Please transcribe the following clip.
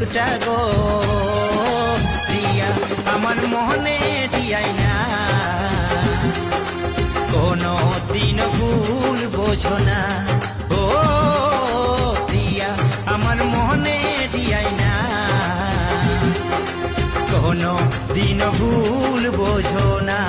সুখটা গো প্রিয়া আমার মনে দিয়াই না কোনো দিন ভুল বোঝো না ও প্রিয়া আমার মনে দিয়াই না কোনো দিন ভুল বোঝো না।